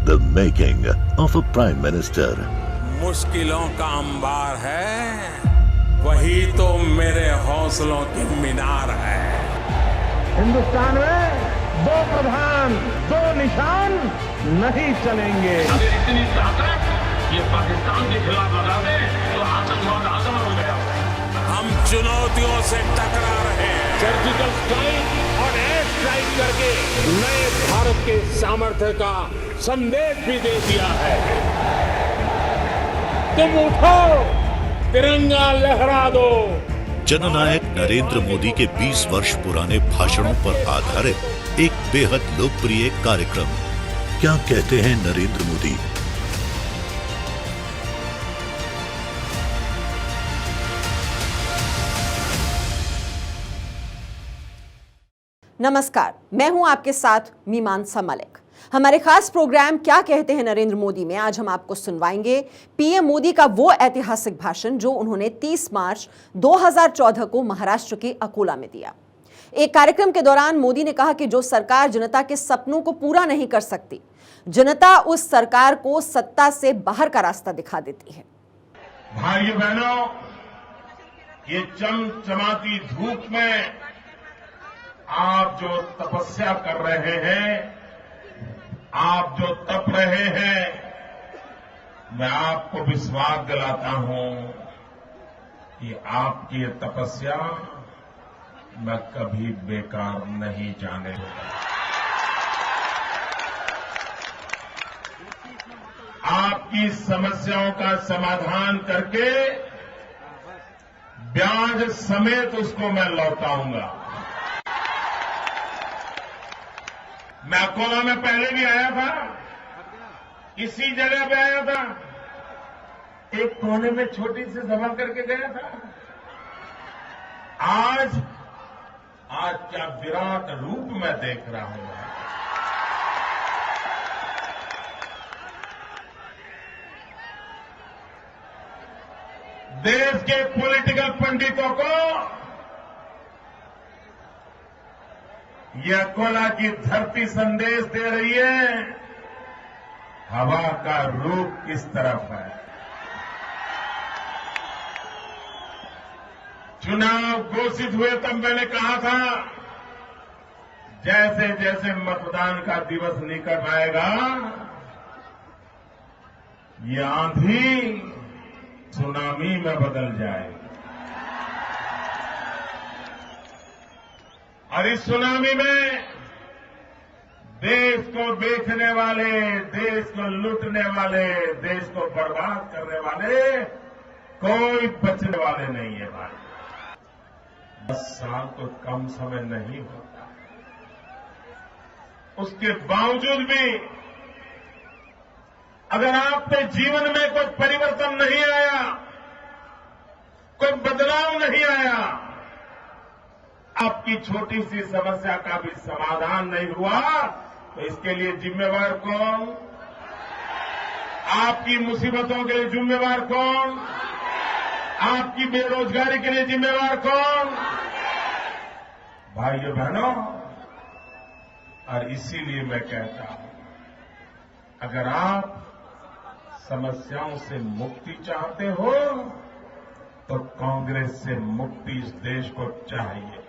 The making of a Prime Minister. मुश्किलों का अंबार है, वही तो मेरे हौसलों की मीनार है। हिंदुस्तान में दो प्रधान दो निशान नहीं चलेंगे। अगर इतनी ताकत ये पाकिस्तान के खिलाफ लगा दे तो आतंकवाद आजाद हो गया। हम चुनौतियों से टकरा रहे हैं। सर्जिकल स्ट्राइक और एयर स्ट्राइक करके नए भारत के सामर्थ्य का संदेश भी दे दिया है। तुम उठो, तिरंगा लहरा दो। जननायक नरेंद्र मोदी के 20 वर्ष पुराने भाषणों पर आधारित एक बेहद लोकप्रिय कार्यक्रम। क्या कहते हैं नरेंद्र मोदी? नमस्कार, मैं हूं आपके साथ मीमांसा मलिक। हमारे खास प्रोग्राम क्या कहते हैं नरेंद्र मोदी में आज हम आपको सुनवाएंगे पीएम मोदी का वो ऐतिहासिक भाषण जो उन्होंने 30 मार्च 2014 को महाराष्ट्र के अकोला में दिया। एक कार्यक्रम के दौरान मोदी ने कहा कि जो सरकार जनता के सपनों को पूरा नहीं कर सकती, जनता उस सरकार को सत्ता से बाहर का रास्ता दिखा देती है। भाइयों बहनों, ये चमचमाती धूप में आप जो तपस्या कर रहे हैं, आप जो तप रहे हैं, मैं आपको विश्वास दिलाता हूं कि आपकी ये तपस्या मैं कभी बेकार नहीं जाने दूंगा। आपकी समस्याओं का समाधान करके ब्याज समेत उसको मैं लौटाऊंगा। मैं अकोला में पहले भी आया था, इसी जगह पे आया था, एक कोने में छोटी सी सभा करके गया था। आज क्या विराट रूप मैं देख रहा हूं। देश के पॉलिटिकल पंडितों को यह अकोला की धरती संदेश दे रही है, हवा का रूप किस तरफ है। चुनाव घोषित हुए तब मैंने कहा था, जैसे जैसे मतदान का दिवस निकट आएगा, ये आंधी सुनामी में बदल जाएगी। और इस सुनामी में देश को बेचने वाले, देश को लूटने वाले, देश को बर्बाद करने वाले कोई बचने वाले नहीं है भाई। 10 साल तो कम समय नहीं होता। उसके बावजूद भी अगर आपके जीवन में कोई परिवर्तन नहीं आया, कोई बदलाव नहीं आया, आपकी छोटी सी समस्या का भी समाधान नहीं हुआ, तो इसके लिए जिम्मेवार कौन? आपकी मुसीबतों के लिए जिम्मेवार कौन? आपकी बेरोजगारी के लिए जिम्मेवार कौन? भाइयों बहनों, और इसीलिए मैं कहता हूं, अगर आप समस्याओं से मुक्ति चाहते हो तो कांग्रेस से मुक्ति इस देश को चाहिए।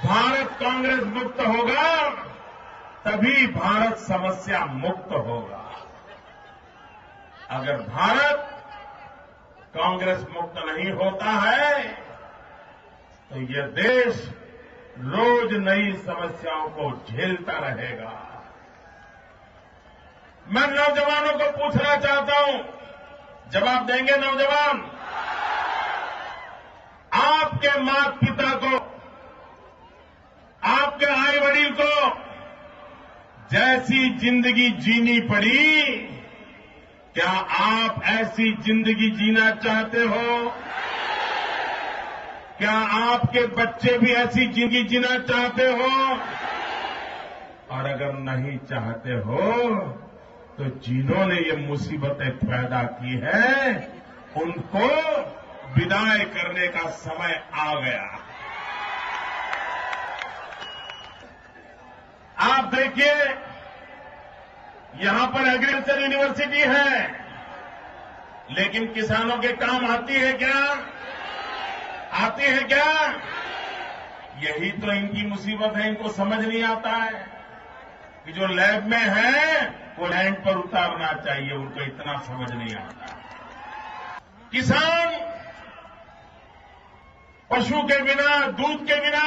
भारत कांग्रेस मुक्त होगा तभी भारत समस्या मुक्त होगा। अगर भारत कांग्रेस मुक्त नहीं होता है तो यह देश रोज नई समस्याओं को झेलता रहेगा। मैं नौजवानों को पूछना चाहता हूं, जवाब देंगे नौजवान? आपके माता पिता को, आपके भाई बड़ील को जैसी जिंदगी जीनी पड़ी, क्या आप ऐसी जिंदगी जीना चाहते हो? क्या आपके बच्चे भी ऐसी जिंदगी जीना चाहते हो? और अगर नहीं चाहते हो तो जिन्होंने ये मुसीबतें पैदा की है, उनको विदाई करने का समय आ गया। आप देखिए, यहां पर एग्रीकल्चर यूनिवर्सिटी है, लेकिन किसानों के काम आती है क्या? आती है क्या? यही तो इनकी मुसीबत है, इनको समझ नहीं आता है कि जो लैब में है वो लैंड पर उतारना चाहिए, उनको इतना समझ नहीं आता। किसान पशु के बिना, दूध के बिना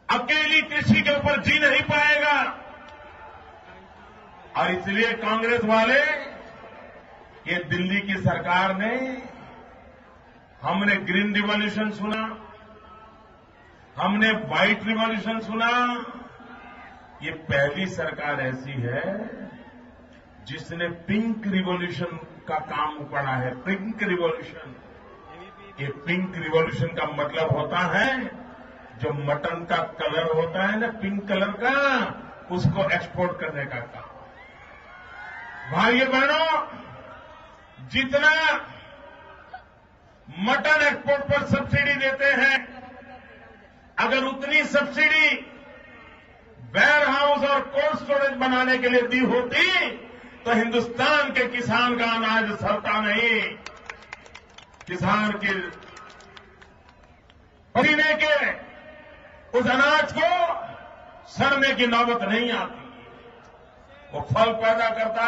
अकेली कृषि के ऊपर जी नहीं पाएगा। और इसलिए कांग्रेस वाले, ये दिल्ली की सरकार ने, हमने ग्रीन रिवॉल्यूशन सुना, हमने व्हाइट रिवॉल्यूशन सुना, ये पहली सरकार ऐसी है जिसने पिंक रिवॉल्यूशन का काम पड़ा है। पिंक रिवॉल्यूशन, ये पिंक रिवॉल्यूशन का मतलब होता है जो मटन का कलर होता है ना, पिंक कलर का, उसको एक्सपोर्ट करने का काम। भाइयों बहनों, जितना मटन एक्सपोर्ट पर सब्सिडी देते हैं, अगर उतनी सब्सिडी वेयर हाउस और कोल्ड स्टोरेज बनाने के लिए दी होती तो हिंदुस्तान के किसान का अनाज सड़ता नहीं, किसान के पसीने के उस अनाज को सड़ने की नौबत नहीं आती। वो फल पैदा करता,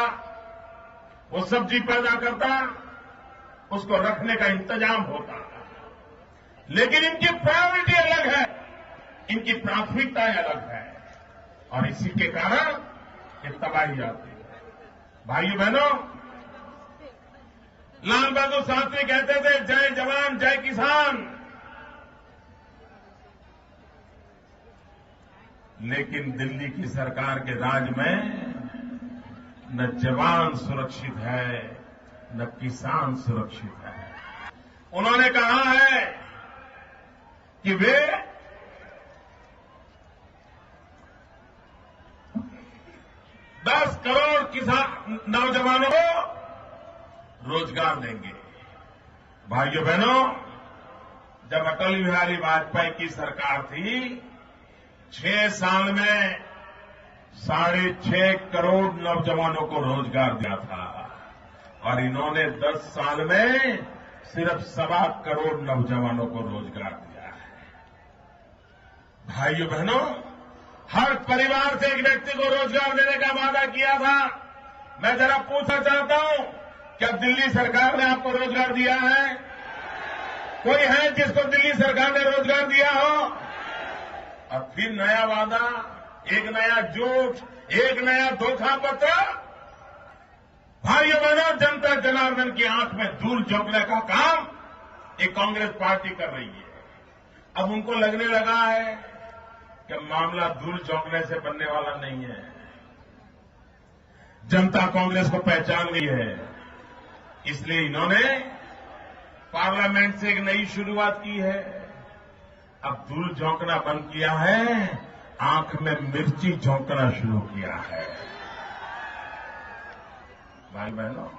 वो सब्जी पैदा करता, उसको रखने का इंतजाम होता। लेकिन इनकी प्रायोरिटी अलग है, इनकी प्राथमिकताएं अलग है, और इसी के कारण ये तबाही आती है। भाइयों बहनों, लाल बहादुर शास्त्री कहते थे, जय जवान जय किसान। लेकिन दिल्ली की सरकार के राज में न जवान सुरक्षित है, न किसान सुरक्षित है। उन्होंने कहा है कि वे 10 करोड़ किसान नौजवानों को रोजगार देंगे। भाइयों बहनों, जब अटल बिहारी वाजपेयी की सरकार थी, 6 साल में 6.5 करोड़ नौजवानों को रोजगार दिया था, और इन्होंने 10 साल में सिर्फ 1.25 करोड़ नौजवानों को रोजगार दिया है। भाइयों बहनों, हर परिवार से एक व्यक्ति को रोजगार देने का वादा किया था। मैं जरा पूछना चाहता हूं, क्या दिल्ली सरकार ने आपको रोजगार दिया है? कोई है जिसको दिल्ली सरकार ने रोजगार दिया हो? और फिर नया वादा, एक नया झूठ, एक नया धोखा पत्र। भाइयों बहनों, जनता जनार्दन की आंख में धूल झोंकने का काम एक कांग्रेस पार्टी कर रही है। अब उनको लगने लगा है कि मामला धूल झोंकने से बनने वाला नहीं है। जनता कांग्रेस को पहचान गई है, इसलिए इन्होंने पार्लियामेंट से एक नई शुरुआत की है। अब धूल झोंकना बंद किया है, आंख में मिर्ची झोंकना शुरू किया है। भाई बहनों,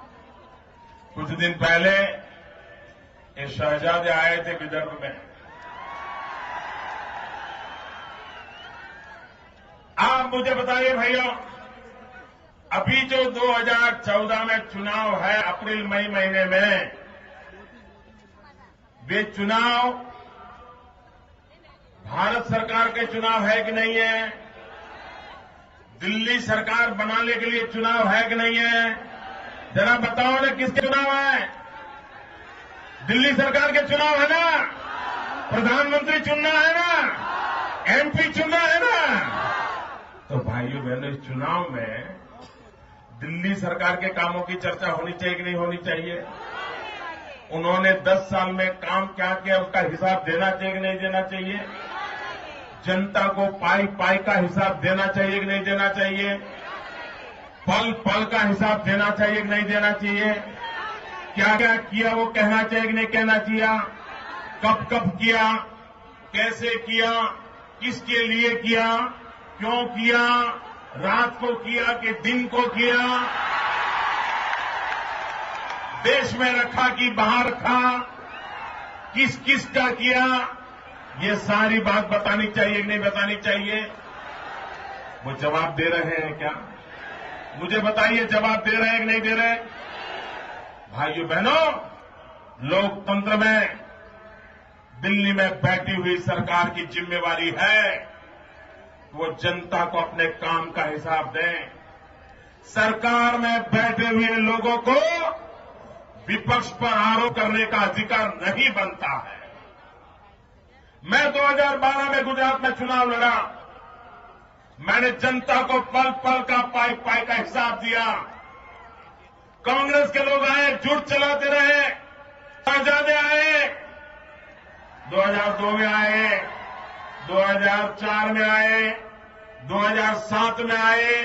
कुछ दिन पहले ये शहजादे आए थे विदर्भ में। आप मुझे बताइए भैया, अभी जो 2014 में चुनाव है, अप्रैल मई महीने में, वे चुनाव भारत सरकार के चुनाव है कि नहीं है? दिल्ली सरकार बनाने के लिए चुनाव है कि नहीं है? जरा बताओ ना, किसके चुनाव है? दिल्ली सरकार के चुनाव है ना? प्रधानमंत्री चुनना है ना? एमपी चुनना है ना? तो भाइयों बहनों, इस चुनाव में दिल्ली सरकार के कामों की चर्चा होनी चाहिए कि नहीं होनी चाहिए? उन्होंने 10 साल में काम क्या किया, उसका हिसाब देना चाहिए कि नहीं देना चाहिए? जनता को पाई पाई का हिसाब देना चाहिए कि नहीं देना चाहिए? पल पल का हिसाब देना चाहिए कि नहीं देना चाहिए? क्या क्या किया वो कहना चाहिए कि नहीं कहना चाहिए? कब कब किया, कैसे किया, किसके लिए किया, क्यों किया, रात को किया कि दिन को किया, देश में रखा कि बाहर रखा, किस किस का किया, ये सारी बात बतानी चाहिए कि नहीं बतानी चाहिए? वो जवाब दे रहे हैं क्या? मुझे बताइए जवाब दे रहे हैं कि नहीं दे रहे? भाइयों बहनों, लोकतंत्र में दिल्ली में बैठी हुई सरकार की जिम्मेवारी है वो जनता को अपने काम का हिसाब दें। सरकार में बैठे हुए लोगों को विपक्ष पर आरोप करने का अधिकार नहीं बनता है। मैं 2012 में गुजरात में चुनाव लड़ा। मैंने जनता को पल पल का पाई पाई का हिसाब दिया। कांग्रेस के लोग आए, झूठ चलाते रहे, आजादे आए, 2002 में आए, 2004 में आए, 2007 में आए,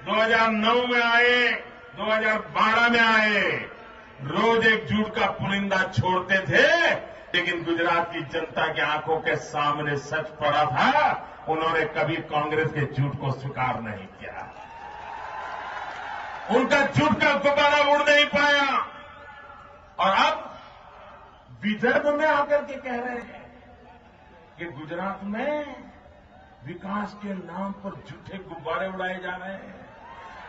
2009 में आए, 2012 में आए। रोज एक झूठ का पुलिंदा छोड़ते थे, लेकिन गुजरात की जनता की आंखों के सामने सच पड़ा था। उन्होंने कभी कांग्रेस के झूठ को स्वीकार नहीं किया। उनका झूठ का गुब्बारा उड़ नहीं पाया। और अब विदर्भ में आकर के कह रहे हैं कि गुजरात में विकास के नाम पर झूठे गुब्बारे उड़ाए जा रहे हैं।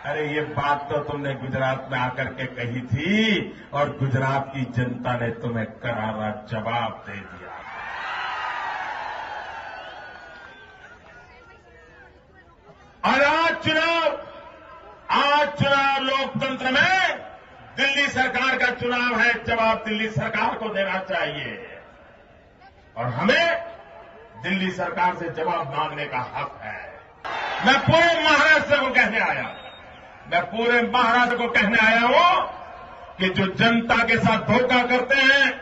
अरे ये बात तो तुमने गुजरात में आकर के कही थी और गुजरात की जनता ने तुम्हें करारा जवाब दे दिया। और आज चुनाव लोकतंत्र में दिल्ली सरकार का चुनाव है। जवाब दिल्ली सरकार को देना चाहिए और हमें दिल्ली सरकार से जवाब मांगने का हक है। मैं पूरे महाराष्ट्र को कहने आया हूं कि जो जनता के साथ धोखा करते हैं,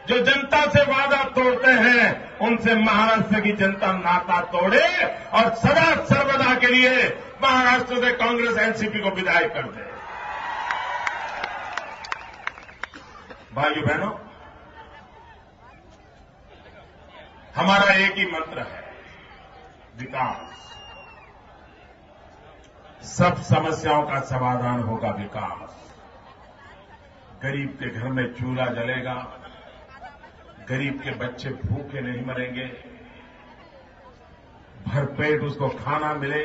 जो जनता से वादा तोड़ते हैं, उनसे महाराष्ट्र की जनता नाता तोड़े और सदा सर्वदा के लिए महाराष्ट्र से कांग्रेस एनसीपी को विदाई कर दे। भाइयों बहनों, हमारा एक ही मंत्र है, विकास। सब समस्याओं का समाधान होगा विकास। गरीब के घर में चूल्हा जलेगा, गरीब के बच्चे भूखे नहीं मरेंगे, भरपेट उसको खाना मिले।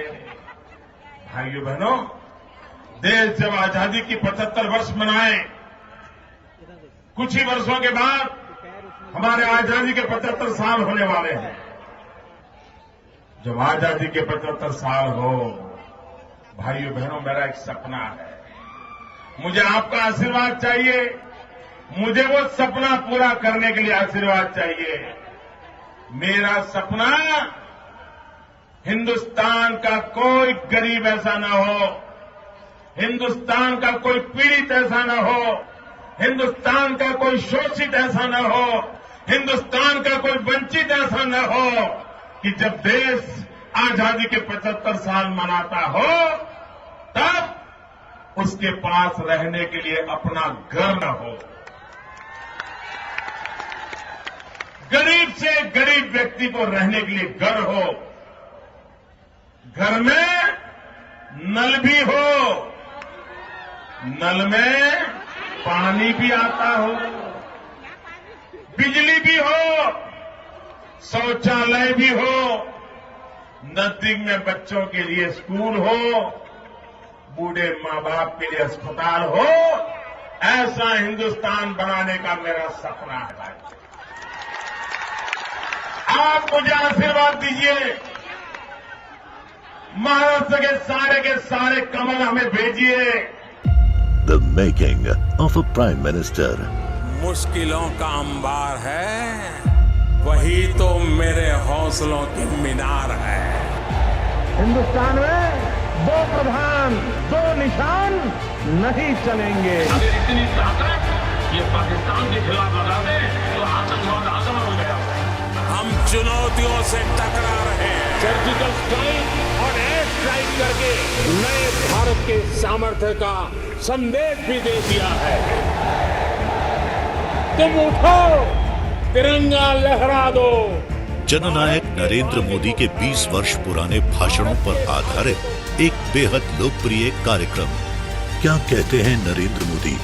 भाइयों बहनों, देश जब आजादी की 75 वर्ष मनाए, कुछ ही वर्षों के बाद हमारे आजादी के 75 साल होने वाले हैं। जब आजादी के 75 साल हो, भाइयों बहनों, मेरा एक सपना है। मुझे आपका आशीर्वाद चाहिए। मुझे वो सपना पूरा करने के लिए आशीर्वाद चाहिए। मेरा सपना, हिंदुस्तान का कोई गरीब ऐसा न हो, हिंदुस्तान का कोई पीड़ित ऐसा न हो, हिंदुस्तान का कोई शोषित ऐसा न हो, हिंदुस्तान का कोई वंचित ऐसा न हो कि जब देश आजादी के 75 साल मनाता हो तब उसके पास रहने के लिए अपना घर न हो। गरीब से गरीब व्यक्ति को रहने के लिए घर हो, घर में नल भी हो, नल में पानी भी आता हो, बिजली भी हो, शौचालय भी हो, नजदीक में बच्चों के लिए स्कूल हो, बूढ़े मां बाप के लिए अस्पताल हो। ऐसा हिंदुस्तान बनाने का मेरा सपना है। आप मुझे आशीर्वाद दीजिए, महाराष्ट्र के सारे कमल हमें भेजिए। The making of a Prime Minister. मुश्किलों का अंबार है, वही तो मेरे हौसलों की मीनार है। हिंदुस्तान में दो प्रधान, दो निशान नहीं चलेंगे। अगर इतनी ताकत ये पाकिस्तान के खिलाफ लगा दे तो आतंकवाद आसान हो गया। हम चुनौतियों से टकरा रहे हैं। सर्जिकल स्ट्राइक और एयर स्ट्राइक करके नए भारत के सामर्थ्य का संदेश भी दे दिया है। तुम उठो, तिरंगा लहरा दो। जननायक नरेंद्र मोदी के 20 वर्ष पुराने भाषणों पर आधारित एक बेहद लोकप्रिय कार्यक्रम क्या कहते हैं नरेंद्र मोदी।